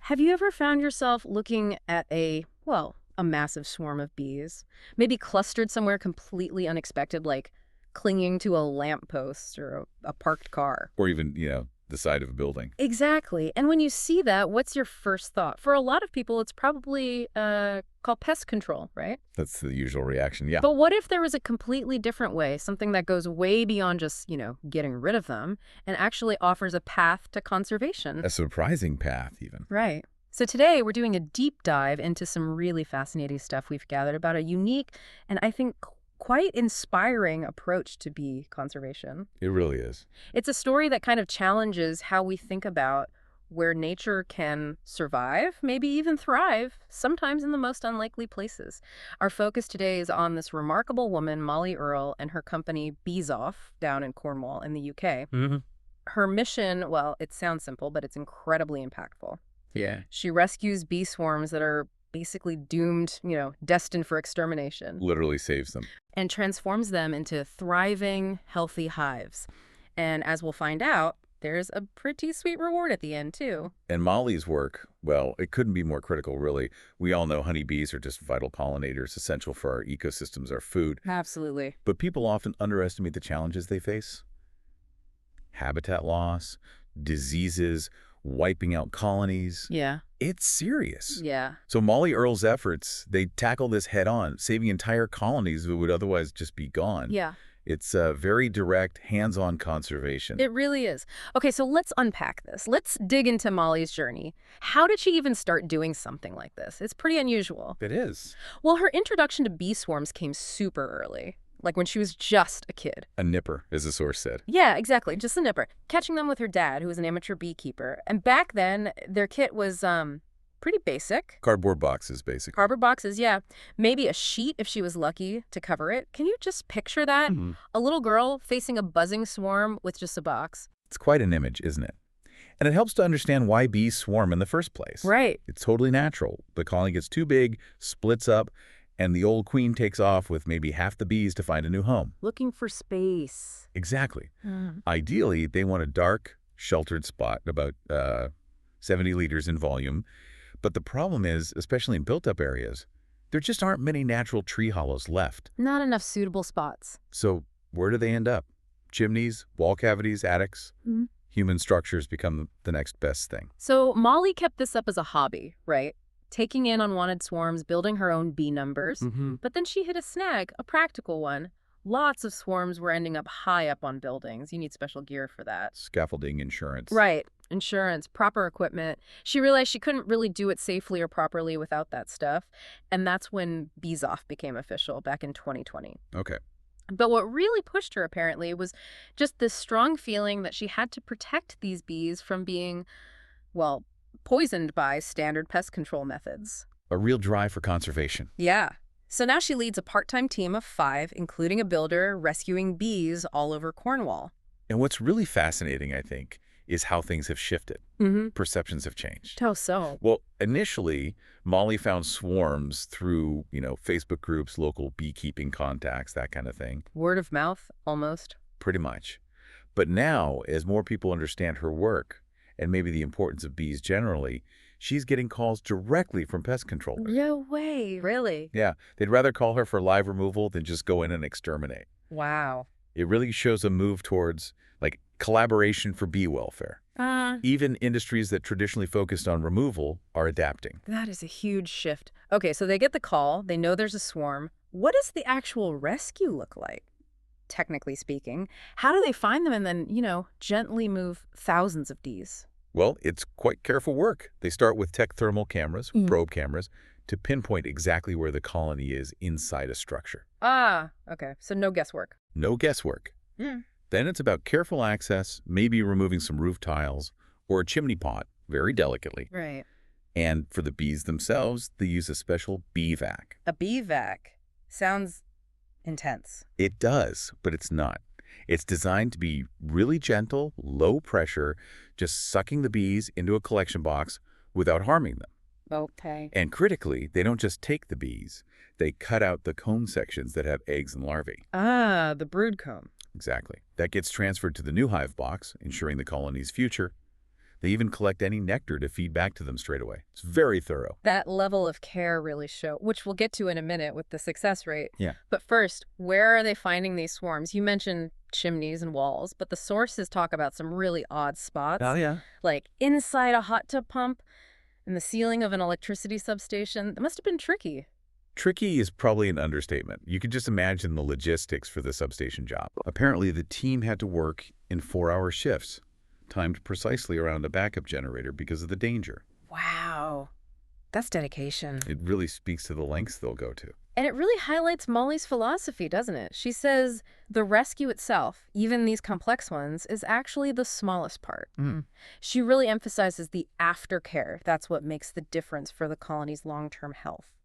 Have you ever found yourself looking at a massive swarm of bees, maybe clustered somewhere completely unexpected, like clinging to a lamppost or a parked car? Or even, the side of a building. Exactly. And when you see that, what's your first thought? For a lot of people, it's probably called pest control, right? That's the usual reaction, yeah. But what if there was a completely different way, something that goes way beyond just, getting rid of them and actually offers a path to conservation? A surprising path, even. Right. So today we're doing a deep dive into some really fascinating stuff we've gathered about a unique and I think quite inspiring approach to bee conservation. It really is. It's a story that kind of challenges how we think about where nature can survive, maybe even thrive, sometimes in the most unlikely places. Our focus today is on this remarkable woman, Molly Earl, and her company Bees Off down in Cornwall in the UK. Mm-hmm. Her mission, well, it sounds simple, but it's incredibly impactful. Yeah. She rescues bee swarms that are basically doomed, destined for extermination, Literally saves them. and transforms them into thriving, healthy hives. And as we'll find out, there's a pretty sweet reward at the end, too. And Molly's work, well, it couldn't be more critical, really. We all know honeybees are just vital pollinators, essential for our ecosystems, our food. Absolutely. But people often underestimate the challenges they face. Habitat loss, diseases, wiping out colonies. Yeah. It's serious. Yeah. So Molly Earl's efforts, they tackle this head on, saving entire colonies that would otherwise just be gone. Yeah. It's very direct, hands-on conservation. It really is. Okay, so let's unpack this. Let's dig into Molly's journey. How did she even start doing something like this? It's pretty unusual. It is. Well, her introduction to bee swarms came super early, like when she was just a kid. A nipper, as the source said. Yeah, exactly. Just a nipper. Catching them with her dad, who was an amateur beekeeper. And back then, their kit was pretty basic. Cardboard boxes, basically. Cardboard boxes, yeah. Maybe a sheet if she was lucky to cover it. Can you just picture that? Mm-hmm. A little girl facing a buzzing swarm with just a box. It's quite an image, isn't it? And it helps to understand why bees swarm in the first place. Right. It's totally natural. The colony gets too big, splits up, and the old queen takes off with maybe half the bees to find a new home. Looking for space. Exactly. Ideally, they want a dark, sheltered spot, about 70 liters in volume. But the problem is, especially in built-up areas, there just aren't many natural tree hollows left. Not enough suitable spots. So where do they end up? Chimneys, wall cavities, attics? Mhm. Human structures become the next best thing. So Molly kept this up as a hobby, right? Taking in unwanted swarms, building her own bee numbers. But then she hit a snag, a practical one. Lots of swarms were ending up high up on buildings. You need special gear for that. Scaffolding, insurance. Right. Insurance, proper equipment. She realized she couldn't really do it safely or properly without that stuff. And that's when Bees Off became official back in 2020. Okay. But what really pushed her, apparently, was just this strong feeling that she had to protect these bees from being, well, poisoned by standard pest control methods. A real drive for conservation. Yeah. So now she leads a part-time team of 5, including a builder, rescuing bees all over Cornwall. And what's really fascinating, I think, is how things have shifted. Perceptions have changed. How so? Well, initially, Molly found swarms through, Facebook groups, local beekeeping contacts, that kind of thing. Word of mouth, almost. Pretty much. But now, as more people understand her work, and maybe the importance of bees generally, she's getting calls directly from pest controllers. No way. Really? Yeah, they'd rather call her for live removal than just go in and exterminate. Wow. It really shows a move towards, collaboration for bee welfare. Even industries that traditionally focused on removal are adapting. That is a huge shift. Okay, so they get the call. They know there's a swarm. What does the actual rescue look like, technically speaking? How do they find them and then, gently move thousands of bees? Well, it's quite careful work. They start with tech thermal cameras, probe cameras, to pinpoint exactly where the colony is inside a structure. Okay. So no guesswork. No guesswork. Then it's about careful access, maybe removing some roof tiles or a chimney pot, very delicately. Right. And for the bees themselves, they use a special bee vac. A bee vac. Sounds intense. It does, but it's not. It's designed to be really gentle, low pressure, just sucking the bees into a collection box without harming them. Okay. And critically, they don't just take the bees. They cut out the comb sections that have eggs and larvae. The brood comb. Exactly. That gets transferred to the new hive box, ensuring the colony's future. They even collect any nectar to feed back to them straight away. It's very thorough. That level of care really shows, which we'll get to in a minute with the success rate. Yeah. But first, where are they finding these swarms? You mentioned chimneys and walls, but the sources talk about some really odd spots. Oh, yeah. Like inside a hot tub pump and the ceiling of an electricity substation. That must have been tricky. Tricky is probably an understatement. You can just imagine the logistics for the substation job. Apparently, the team had to work in 4-hour shifts, timed precisely around a backup generator because of the danger. Wow. That's dedication. It really speaks to the lengths they'll go to. And it really highlights Molly's philosophy, doesn't it? She says the rescue itself, even these complex ones, is actually the smallest part. She really emphasizes the aftercare. That's what makes the difference for the colony's long-term health.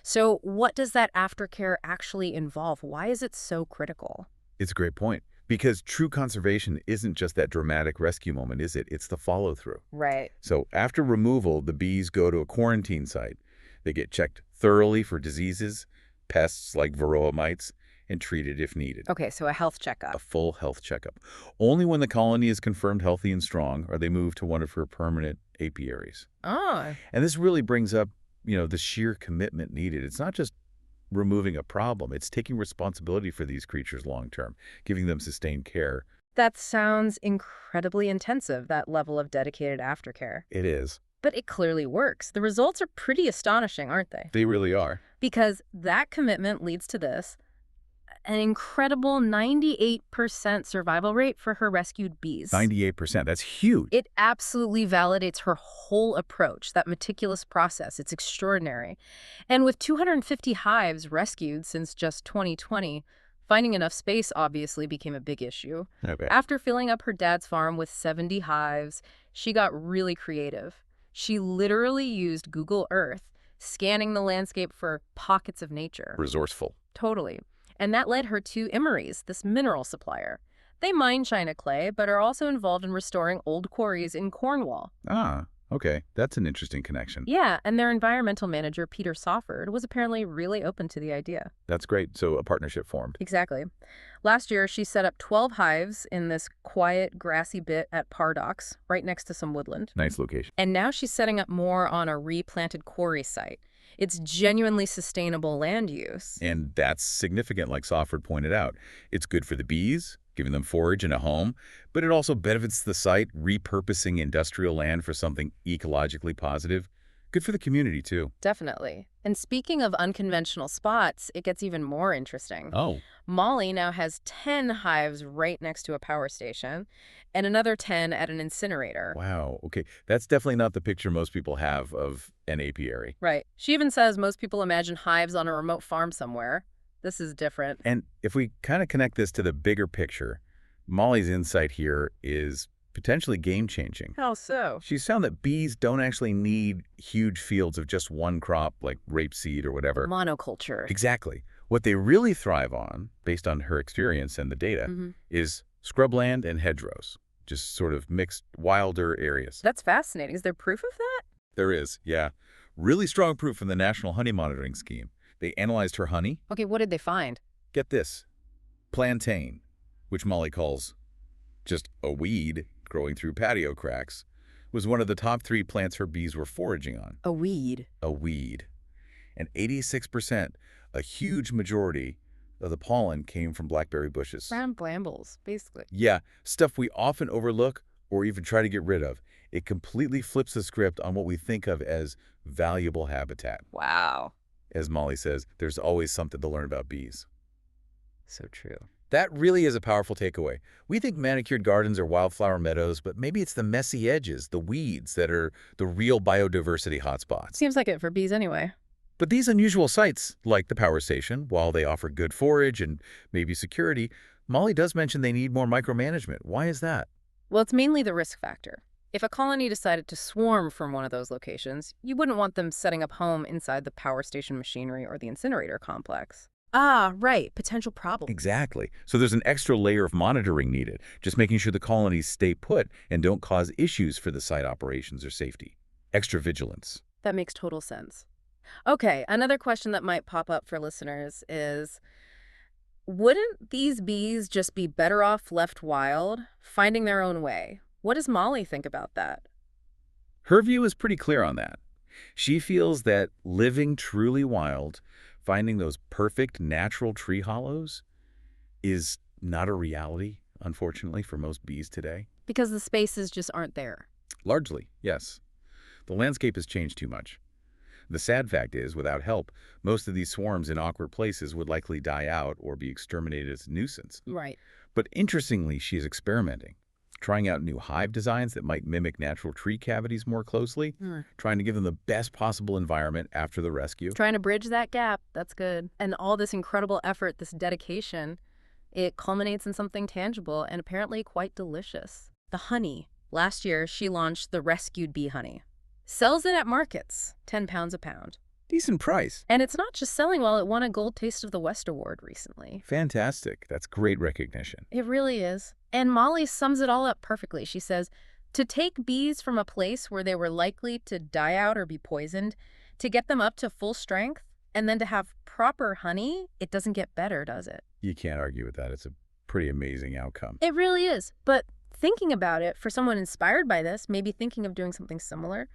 So what does that aftercare actually involve? Why is it so critical? It's a great point. Because true conservation isn't just that dramatic rescue moment, is it? It's the follow-through. Right. So after removal, the bees go to a quarantine site. They get checked thoroughly for diseases, pests like varroa mites, and treated if needed. Okay, so a health checkup. A full health checkup. Only when the colony is confirmed healthy and strong are they moved to one of her permanent apiaries. Oh. And this really brings up, the sheer commitment needed. It's not just removing a problem. It's taking responsibility for these creatures long term, giving them sustained care. That sounds incredibly intensive, that level of dedicated aftercare. It is. But it clearly works. The results are pretty astonishing, aren't they? They really are. Because that commitment leads to this, an incredible 98% survival rate for her rescued bees. 98%. That's huge. It absolutely validates her whole approach, that meticulous process. It's extraordinary. And with 250 hives rescued since just 2020, finding enough space obviously became a big issue. Okay. After filling up her dad's farm with 70 hives, she got really creative. She literally used Google Earth, scanning the landscape for pockets of nature. Resourceful. Totally. And that led her to Emery's, this mineral supplier. They mine china clay, but are also involved in restoring old quarries in Cornwall. Ah, okay. That's an interesting connection. Yeah, and their environmental manager, Peter Sauford, was apparently really open to the idea. That's great. So a partnership formed. Exactly. Last year, she set up 12 hives in this quiet, grassy bit at Pardocks, right next to some woodland. Nice location. And now she's setting up more on a replanted quarry site. It's genuinely sustainable land use. And that's significant, like Sauford pointed out. It's good for the bees, giving them forage and a home, but it also benefits the site, repurposing industrial land for something ecologically positive. Good for the community, too. Definitely. And speaking of unconventional spots, it gets even more interesting. Oh. Molly now has 10 hives right next to a power station and another 10 at an incinerator. Wow. Okay. That's definitely not the picture most people have of an apiary. Right. She even says most people imagine hives on a remote farm somewhere. This is different. And if we kind of connect this to the bigger picture, Molly's insight here is potentially game-changing. How so? She's found that bees don't actually need huge fields of just one crop, like rapeseed or whatever. Monoculture. Exactly. What they really thrive on, based on her experience and the data, is scrubland and hedgerows, just sort of mixed, wilder areas. That's fascinating. Is there proof of that? There is, yeah. Really strong proof from the National Honey Monitoring Scheme. They analyzed her honey. Okay, what did they find? Get this. Plantain, which Molly calls just a weed growing through patio cracks, was one of the top 3 plants her bees were foraging on. A weed. A weed. And 86%, a huge majority of the pollen came from blackberry bushes. Brown brambles, basically. Yeah, stuff we often overlook or even try to get rid of. It completely flips the script on what we think of as valuable habitat. Wow. As Molly says, there's always something to learn about bees. So true. That really is a powerful takeaway. We think manicured gardens are wildflower meadows, but maybe it's the messy edges, the weeds, that are the real biodiversity hotspots. Seems like it for bees anyway. But these unusual sites, like the power station, while they offer good forage and maybe security, Molly does mention they need more micromanagement. Why is that? Well, it's mainly the risk factor. If a colony decided to swarm from one of those locations, you wouldn't want them setting up home inside the power station machinery or the incinerator complex. Ah, right. Potential problem. Exactly. So there's an extra layer of monitoring needed, just making sure the colonies stay put and don't cause issues for the site operations or safety. Extra vigilance. That makes total sense. Okay, another question that might pop up for listeners is, wouldn't these bees just be better off left wild, finding their own way? What does Molly think about that? Her view is pretty clear on that. She feels that living truly wild, finding those perfect natural tree hollows, is not a reality, unfortunately, for most bees today. Because the spaces just aren't there. Largely, yes. The landscape has changed too much. The sad fact is, without help, most of these swarms in awkward places would likely die out or be exterminated as a nuisance. Right. But interestingly, she is experimenting, trying out new hive designs that might mimic natural tree cavities more closely, trying to give them the best possible environment after the rescue. Trying to bridge that gap. That's good. And all this incredible effort, this dedication, it culminates in something tangible and apparently quite delicious. The honey. Last year, she launched the rescued bee honey. Sells it at markets, 10 pounds a pound. Decent price. And it's not just selling well, it won a Gold Taste of the West award recently. Fantastic. That's great recognition. It really is. And Molly sums it all up perfectly. She says, to take bees from a place where they were likely to die out or be poisoned, to get them up to full strength, and then to have proper honey, it doesn't get better, does it? You can't argue with that. It's a pretty amazing outcome. It really is. But thinking about it, for someone inspired by this, maybe thinking of doing something similar,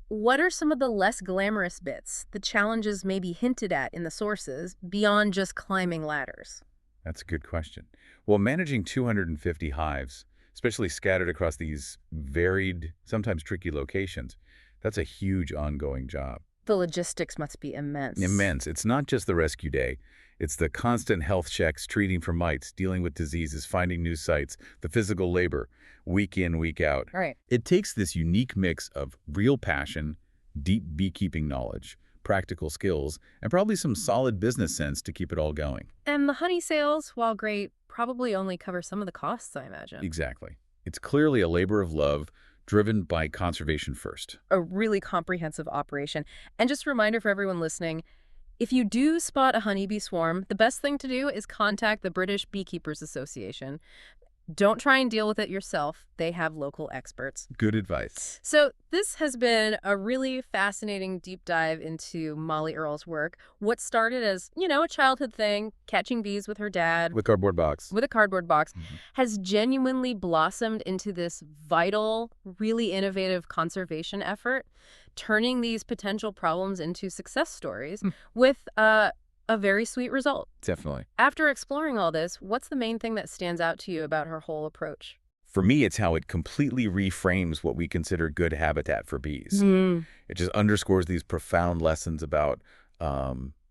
what are some of the less glamorous bits, the challenges maybe hinted at in the sources, beyond just climbing ladders? That's a good question. Well, managing 250 hives, especially scattered across these varied, sometimes tricky locations, that's a huge ongoing job. The logistics must be immense. Immense. It's not just the rescue day. It's the constant health checks, treating for mites, dealing with diseases, finding new sites, the physical labor, week in, week out. Right. It takes this unique mix of real passion, deep beekeeping knowledge, practical skills, and probably some solid business sense to keep it all going. And the honey sales, while great, probably only cover some of the costs, I imagine. Exactly. It's clearly a labor of love, driven by conservation first. A really comprehensive operation. And just a reminder for everyone listening, if you do spot a honeybee swarm, the best thing to do is contact the British Beekeepers Association. Don't try and deal with it yourself. They have local experts. Good advice. So this has been a really fascinating deep dive into Molly Earl's work. What started as, a childhood thing, catching bees with her dad, With cardboard box. with a cardboard box, has genuinely blossomed into this vital, really innovative conservation effort, turning these potential problems into success stories with a very sweet result. Definitely. After exploring all this, what's the main thing that stands out to you about her whole approach? For me, it's how it completely reframes what we consider good habitat for bees. It just underscores these profound lessons about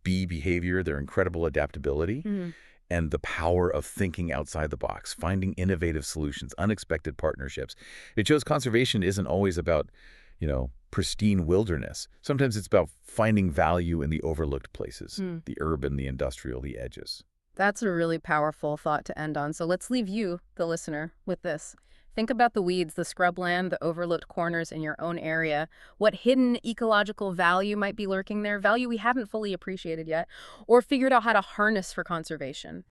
bee behavior, their incredible adaptability, and the power of thinking outside the box, finding innovative solutions, unexpected partnerships. It shows conservation isn't always about, pristine wilderness. Sometimes it's about finding value in the overlooked places, the urban, the industrial, the edges. That's a really powerful thought to end on. So let's leave you, the listener, with this. Think about the weeds, the scrubland, the overlooked corners in your own area. What hidden ecological value might be lurking there, value we haven't fully appreciated yet, or figured out how to harness for conservation.